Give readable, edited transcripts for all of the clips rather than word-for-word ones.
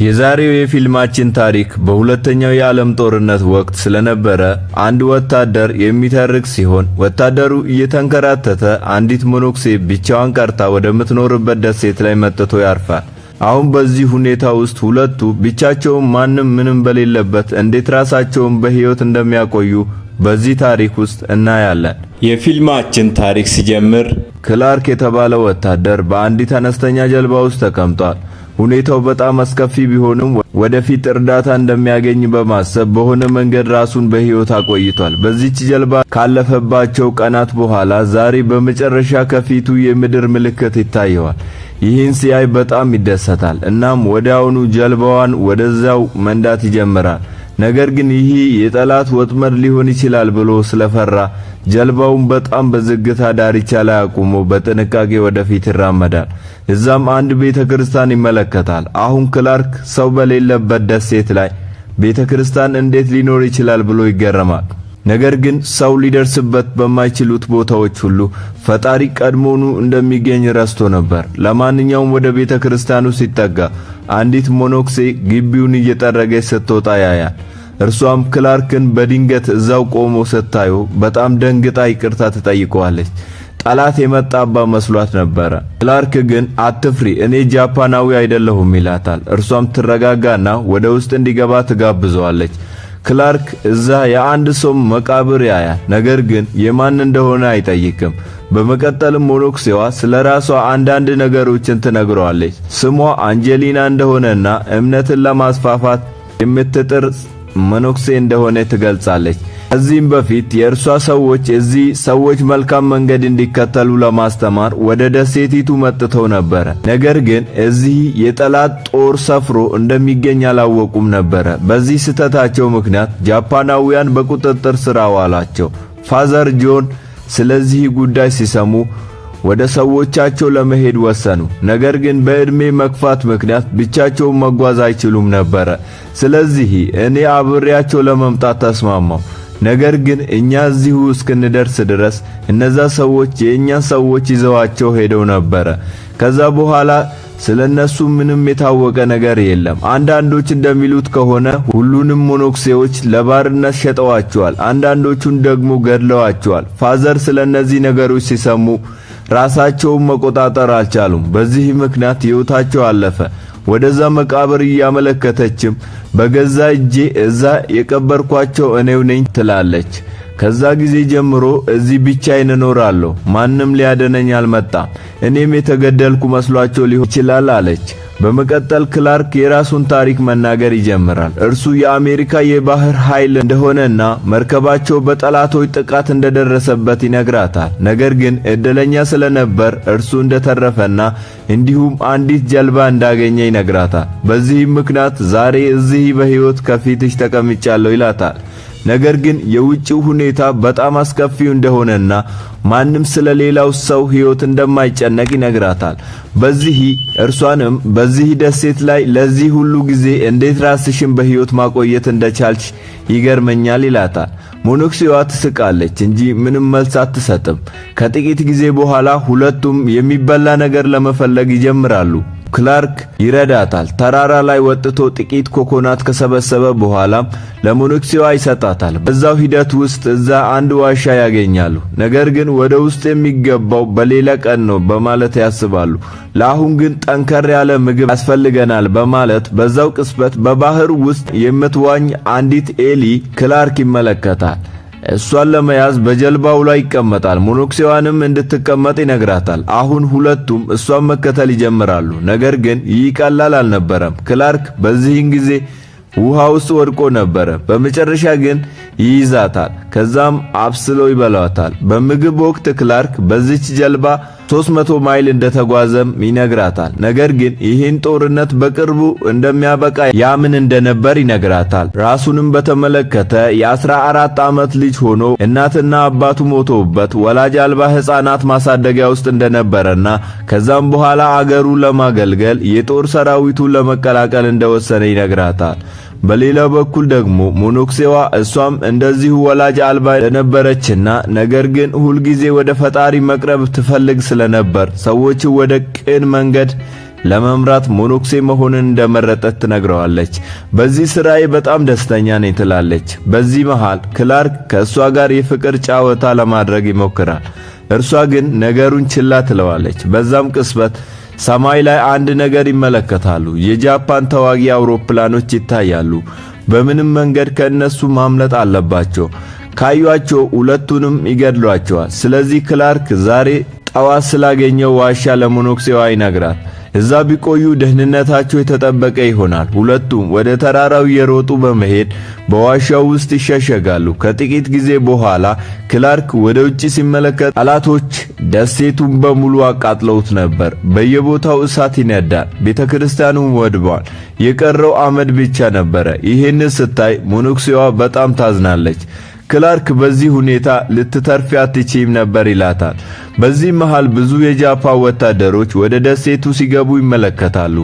የዛሬው የፊልማችን ታሪክ በሁለተኛው የዓለም ጦርነት ወቅት ስለነበረ አንድ ወታደር የሚተርክ ሲሆን ወታደሩ እየተንከራተተ አንዲት መነኩሴ ብቻዋን ቀርታ ወደምትኖርበት ደሴት ላይ መጥቶ ያርፋል። አሁን በዚህ ሁኔታ ውስጥ ሁለቱ ብቻቸውን ማንም ምንም በሌለበት እንዴት ራሳቸውን በሕይወት እንደሚያቆዩ በዚህ ታሪክ ውስጥ እናያለን። የፊልማችን ታሪክ ሲጀምር ክላርክ የተባለ ወታደር በአንዲት አነስተኛ ጀልባ ውስጥ ተቀምጧል። ሁኔታው በጣም አስከፊ ቢሆንም ወደፊት እርዳታ እንደሚያገኝ በማሰብ በሆነ መንገድ ራሱን በሕይወት አቆይቷል። በዚህች ጀልባ ካለፈባቸው ቀናት በኋላ ዛሬ በመጨረሻ ከፊቱ የምድር ምልክት ይታየዋል። ይህን ሲያይ በጣም ይደሰታል። እናም ወዲያውኑ ጀልባዋን ወደዛው መንዳት ይጀምራል። ነገር ግን ይህ የጠላት ወጥመድ ሊሆን ይችላል ብሎ ስለፈራ ጀልባውን በጣም በዝግታ ዳርቻ ላይ አቁሞ በጥንቃቄ ወደፊት ይራመዳል። እዛም አንድ ቤተክርስቲያን ይመለከታል። አሁን ክላርክ ሰው በሌለበት ደሴት ላይ ቤተክርስቲያን እንዴት ሊኖር ይችላል ብሎ ይገረማል። ነገር ግን ሰው ሊደርስበት በማይችሉት ቦታዎች ሁሉ ፈጣሪ ቀድሞኑ እንደሚገኝ ረስቶ ነበር። ለማንኛውም ወደ ቤተክርስቲያኑ ሲጠጋ አንዲት መነኩሴ ግቢውን እየጠረገች ስትወጣ ያያል። እርሷም ክላርክን በድንገት እዛው ቆሞ ስታየው በጣም ደንግጣ ይቅርታ ትጠይቀዋለች። ጠላት የመጣባ መስሏት ነበር። ክላርክ ግን አትፍሪ፣ እኔ ጃፓናዊ አይደለሁም ይላታል። እርሷም ትረጋጋና ወደ ውስጥ እንዲገባ ትጋብዘዋለች። ክላርክ እዛ የአንድ ሰው መቃብር ያያል። ነገር ግን የማን እንደሆነ አይጠይቅም። በመቀጠልም መነኩሴዋ ስለራሷ አንዳንድ ነገሮችን ትነግረዋለች። ስሟ አንጀሊና እንደሆነና እምነትን ለማስፋፋት የምትጥር መነኩሴ እንደሆነ ትገልጻለች። ከዚህም በፊት የእርሷ ሰዎች እዚህ ሰዎች መልካም መንገድ እንዲከተሉ ለማስተማር ወደ ደሴቲቱ መጥተው ነበረ። ነገር ግን እዚህ የጠላት ጦር ሰፍሮ እንደሚገኝ አላወቁም ነበረ። በዚህ ስህተታቸው ምክንያት ጃፓናውያን በቁጥጥር ስር አዋሏቸው። ፋዘር ጆን ስለዚህ ጉዳይ ሲሰሙ ወደ ሰዎቻቸው ለመሄድ ወሰኑ። ነገር ግን በእድሜ መግፋት ምክንያት ብቻቸውን መጓዝ አይችሉም ነበረ። ስለዚህ እኔ አብሬያቸው ለመምጣት ተስማማው። ነገር ግን እኛ እዚሁ እስክንደርስ ድረስ እነዛ ሰዎች የእኛን ሰዎች ይዘዋቸው ሄደው ነበረ። ከዛ በኋላ ስለነሱ ምንም የታወቀ ነገር የለም። አንዳንዶች እንደሚሉት ከሆነ ሁሉንም መነኩሴዎች ለባርነት ሸጠዋቸዋል፣ አንዳንዶቹን ደግሞ ገድለዋቸዋል። ፋዘር ስለነዚህ ነገሮች ሲሰሙ ራሳቸውን መቆጣጠር አልቻሉም። በዚህ ምክንያት ሕይወታቸው አለፈ። ወደዛ መቃብር እያመለከተችም በገዛ እጄ እዛ የቀበርኳቸው እኔው ነኝ ትላለች። ከዛ ጊዜ ጀምሮ እዚህ ብቻዬን እኖራለሁ፣ ማንም ሊያደነኝ አልመጣም፣ እኔም የተገደልኩ መስሏቸው ሊሆን ይችላል አለች። በመቀጠል ክላርክ የራሱን ታሪክ መናገር ይጀምራል። እርሱ የአሜሪካ የባህር ኃይል እንደሆነና መርከባቸው በጠላቶች ጥቃት እንደደረሰበት ይነግራታል። ነገር ግን እድለኛ ስለነበር እርሱ እንደተረፈና እንዲሁም አንዲት ጀልባ እንዳገኘ ይነግራታል። በዚህም ምክንያት ዛሬ እዚህ በሕይወት ከፊትሽ ተቀምጫለሁ ይላታል። ነገር ግን የውጭው ሁኔታ በጣም አስከፊው እንደሆነና ማንም ስለሌላው ሰው ሕይወት እንደማይጨነቅ ይነግራታል። እርሷንም በዚህ ደሴት ላይ ለዚህ ሁሉ ጊዜ እንዴት ራስሽን በሕይወት ማቆየት እንደቻልሽ ይገርመኛል ይላታል። መነኩሴዋ ትስቃለች እንጂ ምንም መልስ አትሰጥም። ከጥቂት ጊዜ በኋላ ሁለቱም የሚበላ ነገር ለመፈለግ ይጀምራሉ። ክላርክ ይረዳታል። ተራራ ላይ ወጥቶ ጥቂት ኮኮናት ከሰበሰበ በኋላም ለመነኩሴዋ ይሰጣታል። በዛው ሂደት ውስጥ እዛ አንድ ዋሻ ያገኛሉ። ነገር ግን ወደ ውስጥ የሚገባው በሌላ ቀን ነው በማለት ያስባሉ። ለአሁን ግን ጠንከር ያለ ምግብ ያስፈልገናል በማለት በዛው ቅጽበት በባህር ውስጥ የምትዋኝ አንዲት ኤሊ ክላርክ ይመለከታል። እሷን ለመያዝ በጀልባው ላይ ይቀመጣል። መነኩሴዋንም እንድትቀመጥ ይነግራታል። አሁን ሁለቱም እሷን መከተል ይጀምራሉ። ነገር ግን ይህ ቀላል አልነበረም። ክላርክ በዚህን ጊዜ ውሃ ውስጥ ወድቆ ነበረ። በመጨረሻ ግን ይይዛታል። ከዛም አብስለው ይበላታል። በምግብ ወቅት ክላርክ በዚች ጀልባ 300 ማይል እንደተጓዘም ይነግራታል። ነገር ግን ይህን ጦርነት በቅርቡ እንደሚያበቃ ያምን እንደነበር ይነግራታል። ራሱንም በተመለከተ የ14 ዓመት ልጅ ሆኖ እናትና አባቱ ሞተውበት ወላጅ አልባ ሕፃናት ማሳደጊያ ውስጥ እንደነበረና ከዛም በኋላ አገሩ ለማገልገል የጦር ሰራዊቱን ለመቀላቀል እንደወሰነ ይነግራታል። በሌላ በኩል ደግሞ መነኩሴዋ እሷም እንደዚሁ ወላጅ አልባ ለነበረችና ነገር ግን ሁሉ ጊዜ ወደ ፈጣሪ መቅረብ ትፈልግ ስለነበር ሰዎች ወደ ቅን መንገድ ለመምራት ሞኖክሴ መሆንን እንደመረጠች ትነግረዋለች። በዚህ ስራዬ በጣም ደስተኛ ነኝ ትላለች። በዚህ መሃል ክላርክ ከእሷ ጋር የፍቅር ጨዋታ ለማድረግ ይሞክራል። እርሷ ግን ነገሩን ችላ ትለዋለች። በዛም ቅጽበት ሰማይ ላይ አንድ ነገር ይመለከታሉ። የጃፓን ተዋጊ አውሮፕላኖች ይታያሉ። በምንም መንገድ ከእነሱ ማምለጥ አለባቸው። ካዩአቸው ሁለቱንም ይገድሏቸዋል። ስለዚህ ክላርክ ዛሬ ጠዋት ስላገኘው ዋሻ ለሞኖክሴዋ ይነግራል። እዛ ቢቆዩ ደህንነታቸው የተጠበቀ ይሆናል። ሁለቱም ወደ ተራራው እየሮጡ በመሄድ በዋሻው ውስጥ ይሸሸጋሉ። ከጥቂት ጊዜ በኋላ ክላርክ ወደ ውጪ ሲመለከት ጠላቶች ደሴቱን በሙሉ አቃጥለውት ነበር። በየቦታው እሳት ይነዳል። ቤተክርስቲያኑም ወድሟል። የቀረው አመድ ብቻ ነበረ። ይህን ስታይ ሞኖክሴዋ በጣም ታዝናለች። ክላርክ በዚህ ሁኔታ ልትተርፊ አትችይም ነበር ይላታል። በዚህ መሃል ብዙ የጃፓን ወታደሮች ወደ ደሴቱ ሲገቡ ይመለከታሉ።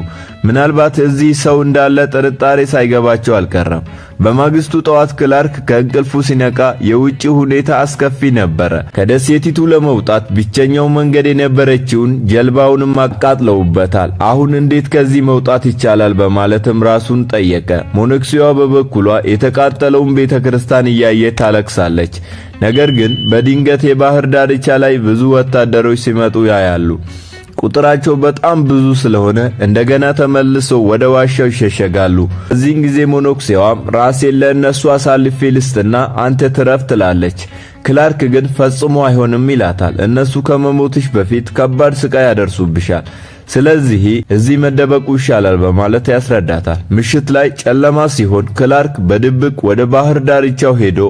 ምናልባት እዚህ ሰው እንዳለ ጥርጣሬ ሳይገባቸው አልቀረም። በማግስቱ ጠዋት ክላርክ ከእንቅልፉ ሲነቃ የውጪ ሁኔታ አስከፊ ነበረ። ከደሴቲቱ ለመውጣት ብቸኛው መንገድ የነበረችውን ጀልባውንም አቃጥለውበታል። አሁን እንዴት ከዚህ መውጣት ይቻላል በማለትም ራሱን ጠየቀ። ሞኖክሴዋ በበኩሏ የተቃጠለውን ቤተክርስቲያን እያየች ታለቅሳለች። ነገር ግን በድንገት የባህር ዳርቻ ላይ ብዙ ወታደሮች ሲመጡ ያያሉ። ቁጥራቸው በጣም ብዙ ስለሆነ እንደገና ተመልሰው ወደ ዋሻው ይሸሸጋሉ። እዚህን ጊዜ ሞኖክሴዋም ራሴን ለእነሱ አሳልፌ ልስጥና አንተ ትረፍ ትላለች። ክላርክ ግን ፈጽሞ አይሆንም ይላታል። እነሱ ከመሞትሽ በፊት ከባድ ስቃይ ያደርሱብሻል። ስለዚህ እዚህ መደበቁ ይሻላል በማለት ያስረዳታል። ምሽት ላይ ጨለማ ሲሆን ክላርክ በድብቅ ወደ ባህር ዳርቻው ሄዶ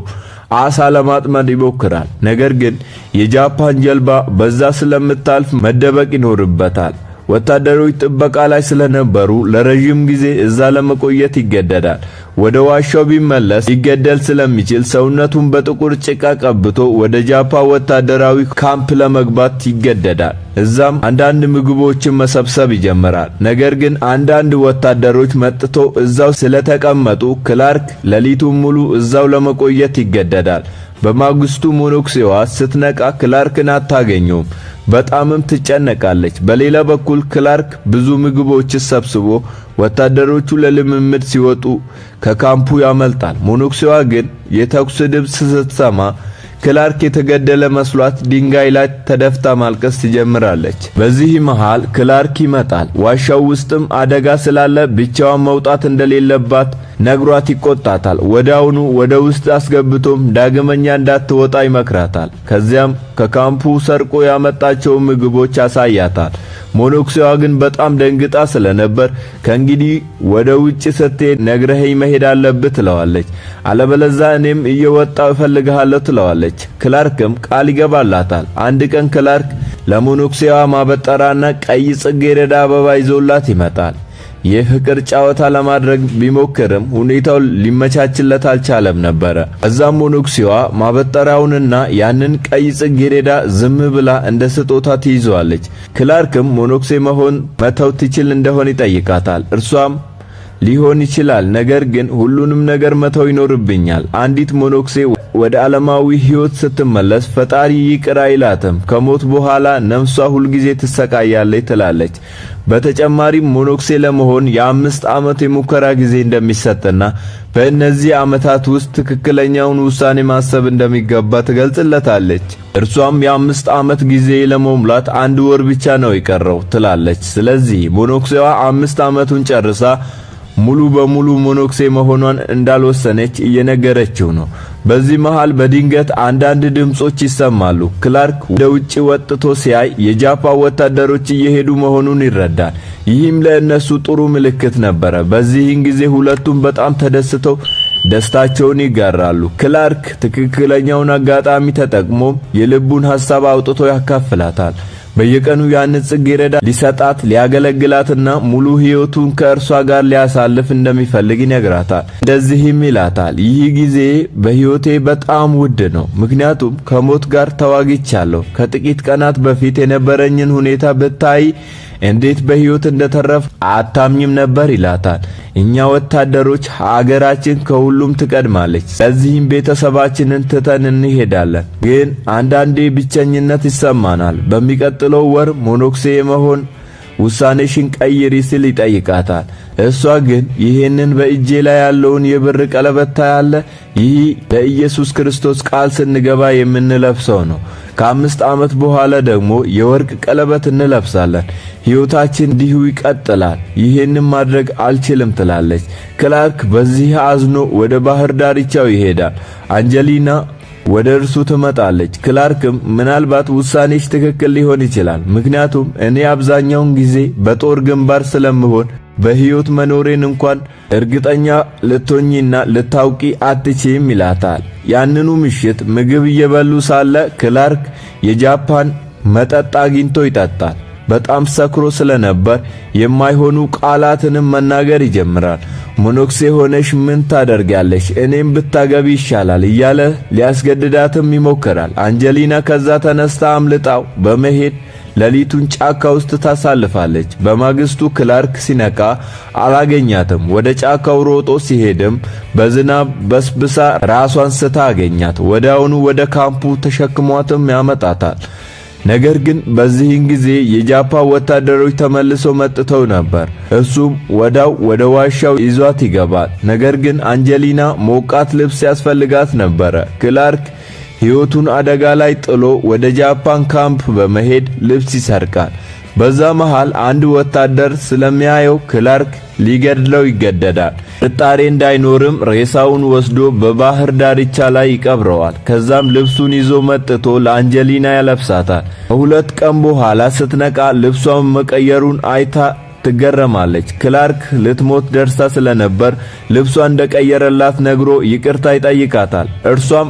አሳ ለማጥመድ ይሞክራል። ነገር ግን የጃፓን ጀልባ በዛ ስለምታልፍ መደበቅ ይኖርበታል። ወታደሮች ጥበቃ ላይ ስለነበሩ ለረጅም ጊዜ እዛ ለመቆየት ይገደዳል። ወደ ዋሻው ቢመለስ ሊገደል ስለሚችል ሰውነቱን በጥቁር ጭቃ ቀብቶ ወደ ጃፓን ወታደራዊ ካምፕ ለመግባት ይገደዳል። እዛም አንዳንድ ምግቦችን መሰብሰብ ይጀምራል። ነገር ግን አንዳንድ ወታደሮች መጥቶ እዛው ስለተቀመጡ ክላርክ ሌሊቱን ሙሉ እዛው ለመቆየት ይገደዳል። በማግስቱ ሞኖክሴዋ ስትነቃ ክላርክን አታገኘውም። በጣምም ትጨነቃለች። በሌላ በኩል ክላርክ ብዙ ምግቦችን ሰብስቦ ወታደሮቹ ለልምምድ ሲወጡ ከካምፑ ያመልጣል። ሞኖክሴዋ ግን የተኩስ ድምፅ ስትሰማ ክላርክ የተገደለ መስሏት ድንጋይ ላይ ተደፍታ ማልቀስ ትጀምራለች። በዚህ መሃል ክላርክ ይመጣል። ዋሻው ውስጥም አደጋ ስላለ ብቻዋን መውጣት እንደሌለባት ነግሯት ይቆጣታል። ወዲያውኑ ወደ ውስጥ አስገብቶም ዳግመኛ እንዳትወጣ ይመክራታል። ከዚያም ከካምፑ ሰርቆ ያመጣቸው ምግቦች ያሳያታል። ሞኖክሴዋ ግን በጣም ደንግጣ ስለነበር ከእንግዲህ ወደ ውጭ ስትሄድ ነግረኸኝ መሄድ አለብህ ትለዋለች። አለበለዚያ እኔም እየወጣው እፈልግሃለሁ ትለዋለች። ክላርክም ቃል ይገባላታል። አንድ ቀን ክላርክ ለሞኖክሴዋ ማበጠራና ቀይ ጽጌረዳ አበባ ይዞላት ይመጣል። የፍቅር ጨዋታ ለማድረግ ቢሞክርም ሁኔታው ሊመቻችለት አልቻለም ነበር። እዛም ሞኖክሴዋ ማበጠሪያውንና ያንን ቀይ ጽጌረዳ ዝም ብላ እንደ ስጦታ ትይዘዋለች። ክላርክም ሞኖክሴ መሆን መተው ትችል እንደሆነ ይጠይቃታል። እርሷም ሊሆን ይችላል፣ ነገር ግን ሁሉንም ነገር መተው ይኖርብኛል። አንዲት ሞኖክሴ ወደ ዓለማዊ ሕይወት ስትመለስ ፈጣሪ ይቅር አይላትም። ከሞት በኋላ ነፍሷ ሁልጊዜ ትሰቃያለች ትላለች። በተጨማሪም ሞኖክሴ ለመሆን የ5 ዓመት የሙከራ ጊዜ እንደሚሰጥና በእነዚህ ዓመታት ውስጥ ትክክለኛውን ውሳኔ ማሰብ እንደሚገባ ትገልጽለታለች። እርሷም የ5 ዓመት ጊዜ ለመሙላት 1 ወር ብቻ ነው የቀረው ትላለች። ስለዚህ ሞኖክሴዋ 5 ዓመቱን ጨርሳ ሙሉ በሙሉ ሞኖክሴ መሆኗን እንዳልወሰነች እየነገረችው ነው። በዚህ መሃል በድንገት አንዳንድ ድምጾች ይሰማሉ። ክላርክ ወደ ውጪ ወጥቶ ሲያይ የጃፓን ወታደሮች እየሄዱ መሆኑን ይረዳል። ይህም ለእነሱ ጥሩ ምልክት ነበረ። በዚህን ጊዜ ሁለቱም በጣም ተደስተው ደስታቸውን ይጋራሉ። ክላርክ ትክክለኛውን አጋጣሚ ተጠቅሞ የልቡን ሐሳብ አውጥቶ ያካፍላታል። በየቀኑ ያንን ጽጌረዳ ሊሰጣት ሊያገለግላትና ሙሉ ሕይወቱን ከእርሷ ጋር ሊያሳልፍ እንደሚፈልግ ይነግራታል። እንደዚህም ይላታል፣ ይህ ጊዜ በሕይወቴ በጣም ውድ ነው፣ ምክንያቱም ከሞት ጋር ተዋግቻለሁ። ከጥቂት ቀናት በፊት የነበረኝን ሁኔታ ብታይ እንዴት በሕይወት እንደተረፍ አታምኝም ነበር ይላታል። እኛ ወታደሮች ሀገራችን ከሁሉም ትቀድማለች፣ ለዚህም ቤተሰባችንን ትተን እንሄዳለን። ግን አንዳንዴ ብቸኝነት ይሰማናል። በሚቀጥለው ወር ሞኖክሴ የመሆን ውሳኔሽን ቀይሪ ሲል ይጠይቃታል። እሷ ግን ይሄንን በእጄ ላይ ያለውን የብር ቀለበት ታያለ? ይህ ለኢየሱስ ክርስቶስ ቃል ስንገባ የምንለብሰው ነው። ከ5 ዓመት በኋላ ደግሞ የወርቅ ቀለበት እንለብሳለን። ሕይወታችን እንዲሁ ይቀጥላል። ይሄንን ማድረግ አልችልም ትላለች። ክላርክ በዚህ አዝኖ ወደ ባህር ዳርቻው ይሄዳል። አንጀሊና ወደ እርሱ ትመጣለች። ክላርክም ምናልባት ውሳኔሽ ትክክል ሊሆን ይችላል፣ ምክንያቱም እኔ አብዛኛውን ጊዜ በጦር ግንባር ስለምሆን በሕይወት መኖሬን እንኳን እርግጠኛ ልትሆኚና ልታውቂ አትችይም ይላታል። ያንኑ ምሽት ምግብ እየበሉ ሳለ ክላርክ የጃፓን መጠጥ አግኝቶ ይጠጣል። በጣም ሰክሮ ስለነበር የማይሆኑ ቃላትንም መናገር ይጀምራል። ሞኖክሴ ሆነሽ ምን ታደርጋለሽ? እኔም ብታገቢ ይሻላል እያለ ሊያስገድዳትም ይሞክራል። አንጀሊና ከዛ ተነስታ አምልጣው በመሄድ ሌሊቱን ጫካ ውስጥ ታሳልፋለች። በማግስቱ ክላርክ ሲነቃ አላገኛትም። ወደ ጫካው ሮጦ ሲሄድም በዝናብ በስብሳ ራሷን ስታ አገኛት። ወዲያውኑ ወደ ካምፑ ተሸክሟትም ያመጣታል። ነገር ግን በዚህን ጊዜ የጃፓን ወታደሮች ተመልሰው መጥተው ነበር። እሱም ወዳው ወደ ዋሻው ይዟት ይገባል። ነገር ግን አንጀሊና ሞቃት ልብስ ያስፈልጋት ነበረ። ክላርክ ሕይወቱን አደጋ ላይ ጥሎ ወደ ጃፓን ካምፕ በመሄድ ልብስ ይሰርቃል። በዛ መሃል አንድ ወታደር ስለሚያየው ክላርክ ሊገድለው ይገደዳል። ጥርጣሬ እንዳይኖርም ሬሳውን ወስዶ በባህር ዳርቻ ላይ ይቀብረዋል። ከዛም ልብሱን ይዞ መጥቶ ለአንጀሊና ያለብሳታል። ከ2 ቀን በኋላ ስትነቃ ልብሷን መቀየሩን አይታ ትገረማለች። ክላርክ ልትሞት ደርሳ ስለነበር ልብሷን እንደቀየረላት ነግሮ ይቅርታ ይጠይቃታል። እርሷም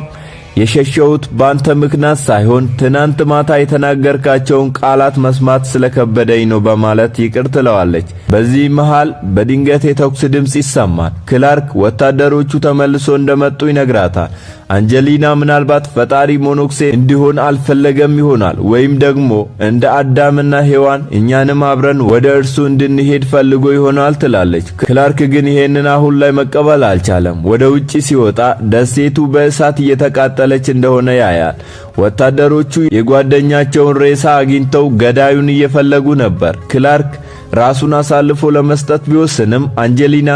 የሸሸሁት ባንተ ምክንያት ሳይሆን ትናንት ማታ የተናገርካቸውን ቃላት መስማት ስለከበደኝ ነው በማለት ይቅር ትለዋለች። በዚህ መሃል በድንገት የተኩስ ድምጽ ይሰማል። ክላርክ ወታደሮቹ ተመልሶ እንደመጡ ይነግራታል። አንጀሊና ምናልባት ፈጣሪ ሞኖክሴ እንዲሆን አልፈለገም ይሆናል፣ ወይም ደግሞ እንደ አዳምና ሔዋን እኛንም አብረን ወደ እርሱ እንድንሄድ ፈልጎ ይሆናል ትላለች። ክላርክ ግን ይሄንን አሁን ላይ መቀበል አልቻለም። ወደ ውጪ ሲወጣ ደሴቱ በእሳት እየተቃጠለች እንደሆነ ያያል። ወታደሮቹ የጓደኛቸውን ሬሳ አግኝተው ገዳዩን እየፈለጉ ነበር። ክላርክ ራሱን አሳልፎ ለመስጠት ቢወስንም አንጀሊና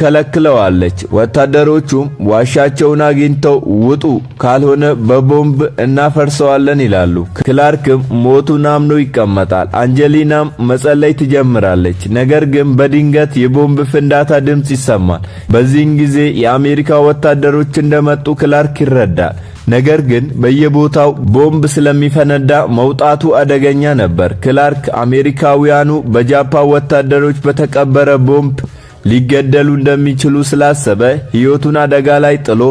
ትከለክለዋለች። ወታደሮቹም ዋሻቸውን አግኝተው ውጡ፣ ካልሆነ በቦምብ እናፈርሰዋለን ይላሉ። ክላርክም ሞቱን አምኖ ይቀመጣል። አንጀሊናም መጸለይ ትጀምራለች። ነገር ግን በድንገት የቦምብ ፍንዳታ ድምጽ ይሰማል። በዚህን ጊዜ የአሜሪካ ወታደሮች እንደመጡ ክላርክ ይረዳል። ነገር ግን በየቦታው ቦምብ ስለሚፈነዳ መውጣቱ አደገኛ ነበር። ክላርክ አሜሪካውያኑ በጃፓን ወታደሮች በተቀበረ ቦምብ ሊገደሉ እንደሚችሉ ስላሰበ ሕይወቱን አደጋ ላይ ጥሎ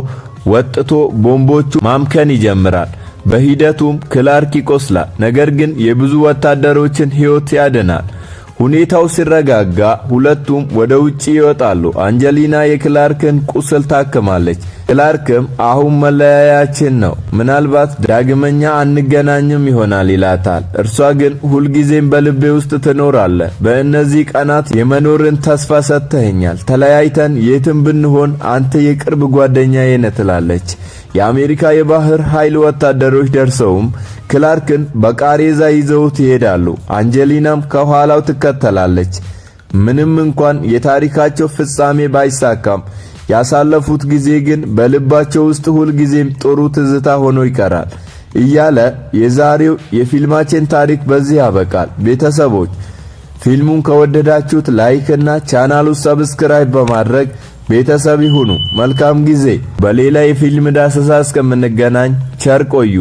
ወጥቶ ቦምቦቹ ማምከን ይጀምራል። በሂደቱም ክላርክ ይቆስላል። ነገር ግን የብዙ ወታደሮችን ሕይወት ያድናል። ሁኔታው ሲረጋጋ ሁለቱም ወደ ውጪ ይወጣሉ። አንጀሊና የክላርክን ቁስል ታክማለች። ክላርክም አሁን መለያያችን ነው፣ ምናልባት ዳግመኛ አንገናኝም ይሆናል ይላታል። እርሷ ግን ሁልጊዜም በልቤ ውስጥ ትኖራለህ፣ በእነዚህ ቀናት የመኖርን ተስፋ ሰጥተኸኛል፣ ተለያይተን የትም ብንሆን አንተ የቅርብ ጓደኛዬ ነህ ትላለች። የአሜሪካ የባህር ኃይል ወታደሮች ደርሰውም ክላርክን በቃሬዛ ይዘውት ይሄዳሉ። አንጀሊናም ከኋላው ትከተላለች። ምንም እንኳን የታሪካቸው ፍጻሜ ባይሳካም ያሳለፉት ጊዜ ግን በልባቸው ውስጥ ሁልጊዜም ጥሩ ትዝታ ሆኖ ይቀራል እያለ የዛሬው የፊልማችን ታሪክ በዚህ ያበቃል። ቤተሰቦች ፊልሙን ከወደዳችሁት ላይክ እና ቻናሉ ሰብስክራይብ በማድረግ ቤተሰብ ይሁኑ። መልካም ጊዜ። በሌላ የፊልም ዳሰሳ እስከምንገናኝ ቸር ቆዩ።